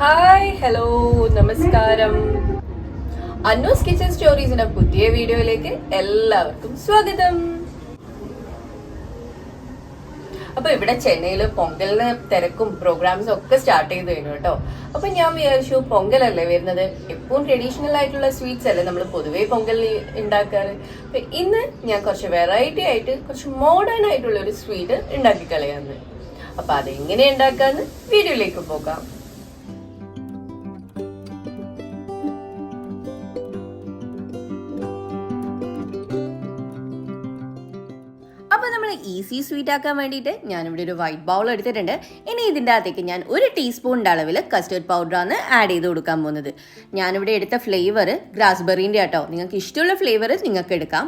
Hi hello നമസ്കാരം. അന്നൂസ് kitchen സ്റ്റോറീസിന്റെ പുതിയ വീഡിയോയിലേക്ക് എല്ലാവർക്കും സ്വാഗതം. അപ്പൊ ഇവിടെ ചെന്നൈയില് പൊങ്കലിന് തിരക്കും പ്രോഗ്രാംസും ഒക്കെ സ്റ്റാർട്ട് ചെയ്ത് കഴിഞ്ഞു കേട്ടോ. അപ്പൊ ഞാൻ വിചാരിച്ചു പൊങ്കലല്ലേ വരുന്നത്, എപ്പോഴും ട്രഡീഷണൽ ആയിട്ടുള്ള സ്വീറ്റ്സ് അല്ലേ നമ്മൾ പൊതുവേ പൊങ്കലിന് ഉണ്ടാക്കാറ്. അപ്പൊ ഇന്ന് ഞാൻ കുറച്ച് വെറൈറ്റി ആയിട്ട് കുറച്ച് മോഡേൺ ആയിട്ടുള്ള ഒരു സ്വീറ്റ് ഉണ്ടാക്കി കളയാന്ന്. അപ്പൊ അതെങ്ങനെ ഉണ്ടാക്കാന്ന് വീഡിയോയിലേക്ക് പോകാം. അപ്പോൾ നമ്മൾ ഈസി സ്വീറ്റ് ആക്കാൻ വേണ്ടിയിട്ട് ഞാനിവിടെ ഒരു വൈറ്റ് ബൗൾ എടുത്തിട്ടുണ്ട്. ഇനി ഇതിൻ്റെ അകത്തേക്ക് ഞാൻ 1 ടീസ്പൂണിൻ്റെ അളവിൽ കസ്റ്റേർഡ് പൗഡറാണ് ആഡ് ചെയ്ത് കൊടുക്കാൻ പോകുന്നത്. ഞാനിവിടെ എടുത്ത ഫ്ലേവർ ഗ്രാസ്ബെറീൻ്റെ ആട്ടോ. നിങ്ങൾക്ക് ഇഷ്ടമുള്ള ഫ്ലേവർ നിങ്ങൾക്ക് എടുക്കാം.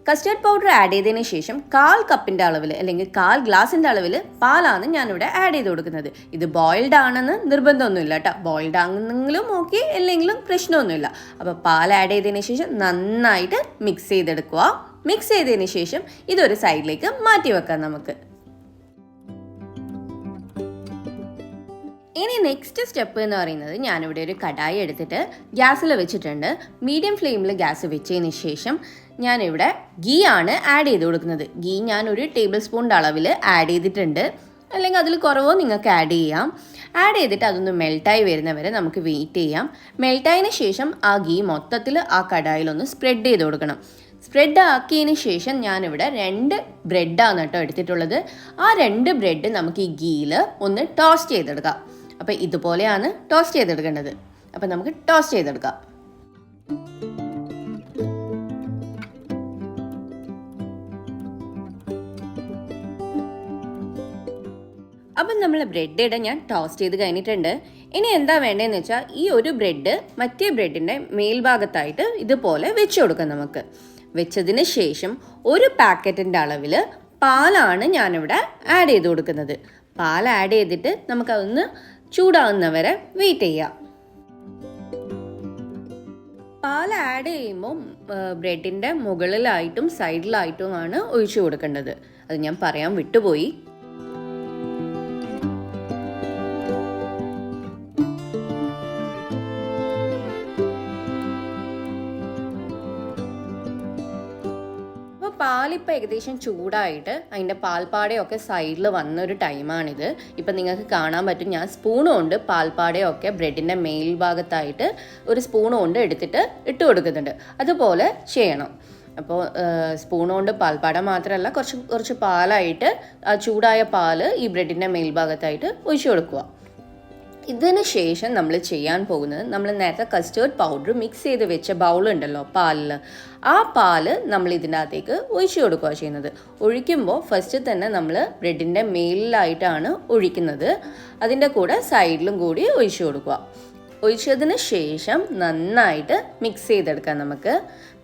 കസ്റ്റേർഡ് പൗഡർ ആഡ് ചെയ്തതിന് ശേഷം 1/4 കപ്പിൻ്റെ അളവിൽ അല്ലെങ്കിൽ 1/4 ഗ്ലാസിൻ്റെ അളവിൽ പാലാണ് ഞാനിവിടെ ആഡ് ചെയ്ത് കൊടുക്കുന്നത്. ഇത് ബോയിൽഡ് ആണെന്ന് നിർബന്ധമൊന്നുമില്ല കേട്ടോ. ബോയിൽഡ് ആണെന്നെങ്കിലും ഓക്കെ, അല്ലെങ്കിലും പ്രശ്നമൊന്നുമില്ല. അപ്പോൾ പാൽ ആഡ് ചെയ്തതിന് ശേഷം നന്നായിട്ട് മിക്സ് ചെയ്തെടുക്കുക. മിക്സ് ചെയ്തതിന് ശേഷം ഇതൊരു സൈഡിലേക്ക് മാറ്റി വെക്കാം നമുക്ക്. ഇനി നെക്സ്റ്റ് സ്റ്റെപ്പ് എന്ന് പറയുന്നത്, ഞാനിവിടെ ഒരു കടായി എടുത്തിട്ട് ഗ്യാസിൽ വെച്ചിട്ടുണ്ട്. മീഡിയം ഫ്ലെയിമിൽ ഗ്യാസ് വെച്ചതിന് ശേഷം ഞാനിവിടെ ഗീ ആണ് ആഡ് ചെയ്ത് കൊടുക്കുന്നത്. ഗീ ഞാൻ 1 ടേബിൾ സ്പൂണിൻ്റെ അളവിൽ ആഡ് ചെയ്തിട്ടുണ്ട്, അല്ലെങ്കിൽ അതിൽ കുറവോ നിങ്ങൾക്ക് ആഡ് ചെയ്യാം. ആഡ് ചെയ്തിട്ട് അതൊന്ന് മെൽട്ടായി വരുന്നവരെ നമുക്ക് വെയിറ്റ് ചെയ്യാം. മെൽട്ടായതിന് ശേഷം ആ ഗീ മൊത്തത്തിൽ ആ കടായിലൊന്ന് സ്പ്രെഡ് ചെയ്ത് കൊടുക്കണം. സ്പ്രെഡ് ആക്കിയതിന് ശേഷം ഞാനിവിടെ 2 ബ്രെഡാണ് കേട്ടോ എടുത്തിട്ടുള്ളത്. ആ 2 ബ്രെഡ് നമുക്ക് ഈ ഗീയിൽ ഒന്ന് ടോസ്റ്റ് ചെയ്തെടുക്കാം. അപ്പോൾ ഇതുപോലെയാണ് ടോസ്റ്റ് ചെയ്തെടുക്കേണ്ടത്. അപ്പോൾ നമുക്ക് ടോസ്റ്റ് ചെയ്തെടുക്കാം. അപ്പം നമ്മൾ ബ്രെഡ് ഞാൻ ടോസ്റ്റ് ചെയ്ത് കഴിഞ്ഞിട്ടുണ്ട്. ഇനി എന്താ വേണ്ടതെന്ന് വെച്ചാൽ, ഈ ഒരു ബ്രെഡ് മറ്റേ ബ്രെഡിൻ്റെ മേൽഭാഗത്തായിട്ട് ഇതുപോലെ വെച്ച് കൊടുക്കാം. നമുക്ക് വെച്ചതിന് ശേഷം 1 പാക്കറ്റിൻ്റെ അളവിൽ പാലാണ് ഞാനിവിടെ ആഡ് ചെയ്ത് കൊടുക്കുന്നത്. പാൽ ആഡ് ചെയ്തിട്ട് നമുക്കതൊന്ന് ചൂടാവുന്നവരെ വെയിറ്റ് ചെയ്യാം. പാൽ ആഡ് ചെയ്യുമ്പോൾ ബ്രെഡിൻ്റെ മുകളിലായിട്ടും സൈഡിലായിട്ടുമാണ് ഒഴിച്ചു കൊടുക്കേണ്ടത്. അത് ഞാൻ പറയാൻ വിട്ടുപോയി. പാലിപ്പോൾ ഏകദേശം ചൂടായിട്ട് അതിൻ്റെ പാൽപ്പാടയൊക്കെ സൈഡിൽ വന്നൊരു ടൈമാണിത്. ഇപ്പം നിങ്ങൾക്ക് കാണാൻ പറ്റും, ഞാൻ സ്പൂണ് കൊണ്ട് പാൽപ്പാടയൊക്കെ ബ്രെഡിൻ്റെ മേൽഭാഗത്തായിട്ട് ഒരു സ്പൂണ് കൊണ്ട് എടുത്തിട്ട് ഇട്ട് കൊടുക്കുന്നുണ്ട്. അതുപോലെ ചെയ്യണം. അപ്പോൾ സ്പൂൺ കൊണ്ട് പാൽപ്പാട മാത്രമല്ല, കുറച്ച് പാലായിട്ട് ആ ചൂടായ പാല് ഈ ബ്രെഡിൻ്റെ മേൽഭാഗത്തായിട്ട് ഒഴിച്ചു കൊടുക്കുക. ഇതിന് ശേഷം നമ്മൾ ചെയ്യാൻ പോകുന്നത്, നമ്മൾ നേരത്തെ കസ്റ്റേർഡ് പൗഡർ മിക്സ് ചെയ്ത് വെച്ച ബൗളുണ്ടല്ലോ പാലിൽ, ആ പാല് നമ്മൾ ഇതിൻ്റെ അകത്തേക്ക് ഒഴിച്ചു കൊടുക്കുക ചെയ്യുന്നത്. ഒഴിക്കുമ്പോൾ ഫസ്റ്റ് തന്നെ നമ്മൾ ബ്രെഡിൻ്റെ മേലിലായിട്ടാണ് ഒഴിക്കുന്നത്. അതിൻ്റെ കൂടെ സൈഡിലും കൂടി ഒഴിച്ചു കൊടുക്കുക. ഒഴിച്ചതിന് ശേഷം നന്നായിട്ട് മിക്സ് ചെയ്തെടുക്കാം. നമുക്ക്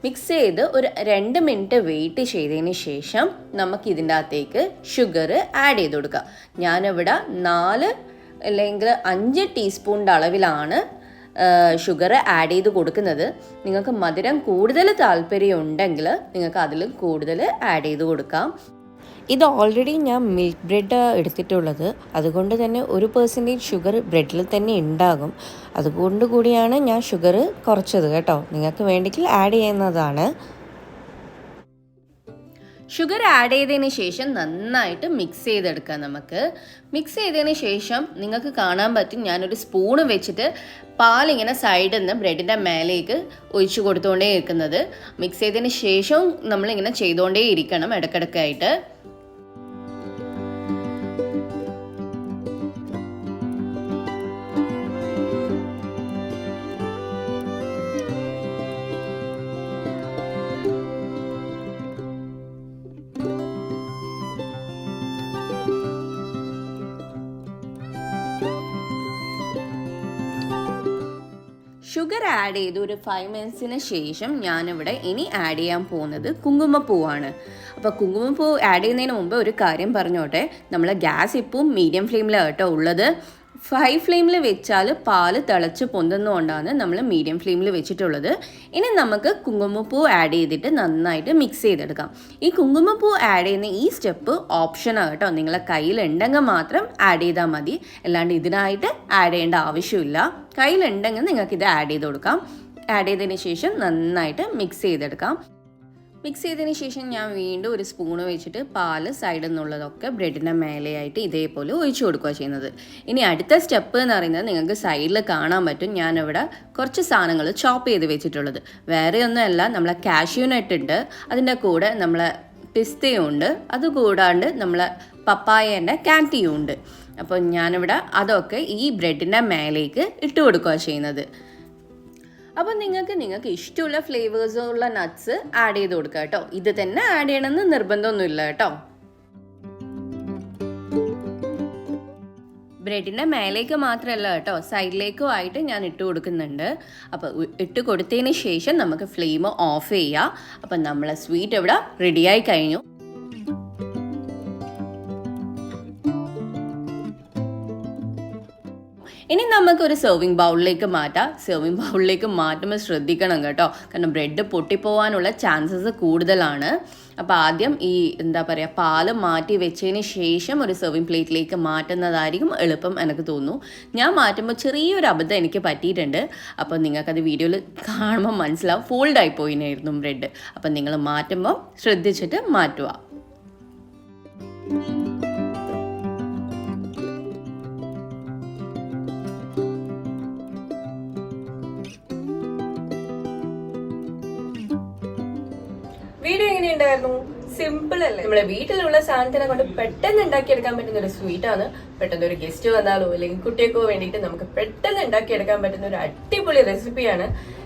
മിക്സ് ചെയ്ത് ഒരു 2 മിനിറ്റ് വെയിറ്റ് ചെയ്തതിന് ശേഷം നമുക്ക് ഇതിൻ്റെ അകത്തേക്ക് ഷുഗർ ആഡ് ചെയ്ത് കൊടുക്കുക. ഞാനിവിടെ 4 അല്ലെങ്കിൽ 5 ടീസ്പൂണിൻ്റെ അളവിലാണ് ഷുഗർ ആഡ് ചെയ്ത് കൊടുക്കുന്നത്. നിങ്ങൾക്ക് മധുരം കൂടുതൽ താല്പര്യം ഉണ്ടെങ്കിൽ നിങ്ങൾക്ക് അതിലും കൂടുതൽ ആഡ് ചെയ്ത് കൊടുക്കാം. ഇത് ഓൾറെഡി ഞാൻ മിൽക്ക് ബ്രെഡ് എടുത്തിട്ടുള്ളത്, അതുകൊണ്ട് തന്നെ 1% ഷുഗർ ബ്രെഡിൽ തന്നെ ഉണ്ടാകും. അതുകൊണ്ട് കൂടിയാണ് ഞാൻ ഷുഗർ കുറച്ചത് കേട്ടോ. നിങ്ങൾക്ക് വേണമെങ്കിൽ ആഡ് ചെയ്യുന്നതാണ്. ഷുഗർ ആഡ് ചെയ്തതിന് ശേഷം നന്നായിട്ട് മിക്സ് ചെയ്തെടുക്കാം. നമുക്ക് മിക്സ് ചെയ്തതിന് ശേഷം നിങ്ങൾക്ക് കാണാൻ പറ്റും, ഞാനൊരു സ്പൂണ് വെച്ചിട്ട് പാലിങ്ങനെ സൈഡിൽ നിന്ന് ബ്രെഡിൻ്റെ മേലേക്ക് ഒഴിച്ചു കൊടുത്തുകൊണ്ടേ ഇരിക്കുന്നത്. മിക്സ് ചെയ്തതിന് ശേഷം നമ്മളിങ്ങനെ ചെയ്തുകൊണ്ടേ ഇരിക്കണം ഇടയ്ക്കിടയ്ക്കായിട്ട്. ഷുഗർ ആഡ് ചെയ്ത് ഒരു 5 മിനിറ്റ്സിന് ശേഷം ഞാനിവിടെ ഇനി ആഡ് ചെയ്യാൻ പോകുന്നത് കുങ്കുമപ്പൂവാണ്. അപ്പോൾ കുങ്കുമപ്പൂ ആഡ് ചെയ്യുന്നതിന് മുമ്പ് ഒരു കാര്യം പറഞ്ഞോട്ടെ, നമ്മൾ ഗ്യാസ് ഇപ്പം മീഡിയം ഫ്ലെയിമിലാണ് കേട്ടോ ഉള്ളത്. ഹൈ ഫ്ലെയിമിൽ വെച്ചാൽ പാല് തിളച്ച് പൊന്തുന്നതുകൊണ്ടാണ് നമ്മൾ മീഡിയം ഫ്ലെയിമിൽ വെച്ചിട്ടുള്ളത്. ഇനി നമുക്ക് കുങ്കുമപ്പൂ ആഡ് ചെയ്തിട്ട് നന്നായിട്ട് മിക്സ് ചെയ്തെടുക്കാം. ഈ കുങ്കുമപ്പൂ ആഡ് ചെയ്യുന്ന ഈ സ്റ്റെപ്പ് ഓപ്ഷനാണ് കേട്ടോ. നിങ്ങളെ കയ്യിലുണ്ടെങ്കിൽ മാത്രം ആഡ് ചെയ്താൽ മതി, അല്ലാണ്ട് ഇതിനായിട്ട് ആഡ് ചെയ്യേണ്ട ആവശ്യമില്ല. കയ്യിലുണ്ടെങ്കിൽ നിങ്ങൾക്ക് ഇത് ആഡ് ചെയ്ത് കൊടുക്കാം. ആഡ് ചെയ്തതിന് ശേഷം നന്നായിട്ട് മിക്സ് ചെയ്തെടുക്കാം. മിക്സ് ചെയ്തതിന് ശേഷം ഞാൻ വീണ്ടും ഒരു സ്പൂണ് വെച്ചിട്ട് പാല് സൈഡിൽ നിന്നുള്ളതൊക്കെ ബ്രെഡിൻ്റെ മേലെയായിട്ട് ഇതേപോലെ ഒഴിച്ചു കൊടുക്കുക ചെയ്യുന്നത്. ഇനി അടുത്ത സ്റ്റെപ്പ് എന്ന് പറയുന്നത് നിങ്ങൾക്ക് സൈഡിൽ കാണാൻ പറ്റും. ഞാനിവിടെ കുറച്ച് സാധനങ്ങൾ ചോപ്പ് ചെയ്ത് വെച്ചിട്ടുള്ളത്. വേറെ ഒന്നുമല്ല, നമ്മളെ കാഷ്യൂ നട്ട് ഉണ്ട്, അതിൻ്റെ കൂടെ നമ്മളെ പിസ്തയും ഉണ്ട്, അതുകൂടാണ്ട് നമ്മളെ പപ്പായേൻ്റെ കാൻറ്റിയും ഉണ്ട്. അപ്പോൾ ഞാനിവിടെ അതൊക്കെ ഈ ബ്രെഡിൻ്റെ മേലേക്ക് ഇട്ട് കൊടുക്കുക ചെയ്യുന്നത്. അപ്പോൾ നിങ്ങൾക്ക് ഇഷ്ടമുള്ള ഫ്ലേവേഴ്സുള്ള നട്ട്സ് ആഡ് ചെയ്ത് കൊടുക്കുക കേട്ടോ. ഇത് തന്നെ ആഡ് ചെയ്യണമെന്ന് നിർബന്ധമൊന്നുമില്ല കേട്ടോ. ബ്രെഡിൻ്റെ മേലേക്ക് മാത്രമല്ല കേട്ടോ, സൈഡിലേക്കും ആയിട്ട് ഞാൻ ഇട്ട് കൊടുക്കുന്നുണ്ട്. അപ്പോൾ ഇട്ട് കൊടുത്തതിന് ശേഷം നമുക്ക് ഫ്ലെയിം ഓഫ് ചെയ്യാം. അപ്പം നമ്മളെ സ്വീറ്റ് ഇവിടെ റെഡിയായി കഴിഞ്ഞു. ഇനി നമുക്കൊരു സെർവിങ് ബൗളിലേക്ക് മാറ്റാം. സെർവിങ് ബൗളിലേക്ക് മാറ്റുമ്പോൾ ശ്രദ്ധിക്കണം കേട്ടോ, കാരണം ബ്രെഡ് പൊട്ടിപ്പോവാനുള്ള ചാൻസസ് കൂടുതലാണ്. അപ്പോൾ ആദ്യം ഈ പാല് മാറ്റി വെച്ചതിന് ശേഷം ഒരു സെർവിങ് പ്ലേറ്റിലേക്ക് മാറ്റുന്നതായിരിക്കും എളുപ്പം എനിക്ക് തോന്നുന്നു. ഞാൻ മാറ്റുമ്പോൾ ചെറിയൊരു അബദ്ധം എനിക്ക് പറ്റിയിട്ടുണ്ട്. അപ്പോൾ നിങ്ങൾക്കത് വീഡിയോയിൽ കാണുമ്പോൾ മനസ്സിലാവും, ഫോൾഡായി പോയിനായിരുന്നു ബ്രെഡ്. അപ്പം നിങ്ങൾ മാറ്റുമ്പോൾ ശ്രദ്ധിച്ചിട്ട് മാറ്റുക. വീഡിയോ എങ്ങനെയുണ്ടായിരുന്നു? സിമ്പിൾ അല്ലേ? നമ്മുടെ വീട്ടിലുള്ള സാധനത്തിനെ കൊണ്ട് പെട്ടെന്ന് ഉണ്ടാക്കിയെടുക്കാൻ പറ്റുന്ന ഒരു സ്വീറ്റാണ്. പെട്ടെന്ന് ഒരു ഗസ്റ്റ് വന്നാലോ അല്ലെങ്കിൽ കുട്ടികൾക്കോ വേണ്ടിയിട്ട് നമുക്ക് പെട്ടെന്ന് ഉണ്ടാക്കിയെടുക്കാൻ പറ്റുന്ന ഒരു അടിപൊളി റെസിപ്പിയാണ്.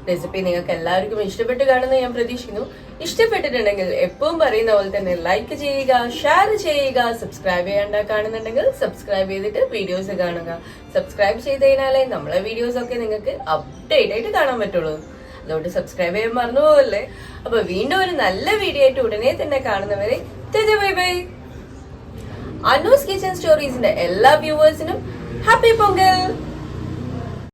റെസിപ്പി നിങ്ങൾക്ക് എല്ലാവർക്കും ഇഷ്ടപ്പെട്ട് കാണുമെന്ന് ഞാൻ പ്രതീക്ഷിക്കുന്നു. ഇഷ്ടപ്പെട്ടിട്ടുണ്ടെങ്കിൽ എപ്പോഴും പറയുന്ന പോലെ തന്നെ ലൈക്ക് ചെയ്യുക, ഷെയർ ചെയ്യുക, സബ്സ്ക്രൈബ് ചെയ്യാണ്ട് കാണുന്നുണ്ടെങ്കിൽ സബ്സ്ക്രൈബ് ചെയ്തിട്ട് വീഡിയോസ് കാണുക. സബ്സ്ക്രൈബ് ചെയ്ത് കഴിഞ്ഞാലേ നമ്മളെ വീഡിയോസ് ഒക്കെ നിങ്ങൾക്ക് അപ്ഡേറ്റ് ആയിട്ട് കാണാൻ പറ്റുള്ളൂ. അതുകൊണ്ട് സബ്സ്ക്രൈബ് ചെയ്യാൻ മറന്നു പോകല്ലേ. അപ്പൊ വീണ്ടും ഒരു നല്ല വീഡിയോ ആയിട്ട് ഉടനെ തന്നെ കാണുന്നവരെ ബൈ ബൈ. അനൂസ് കിച്ചൻ സ്റ്റോറീസിന്റെ എല്ലാ വ്യൂവേഴ്സിനും ഹാപ്പി പൊങ്കൽ.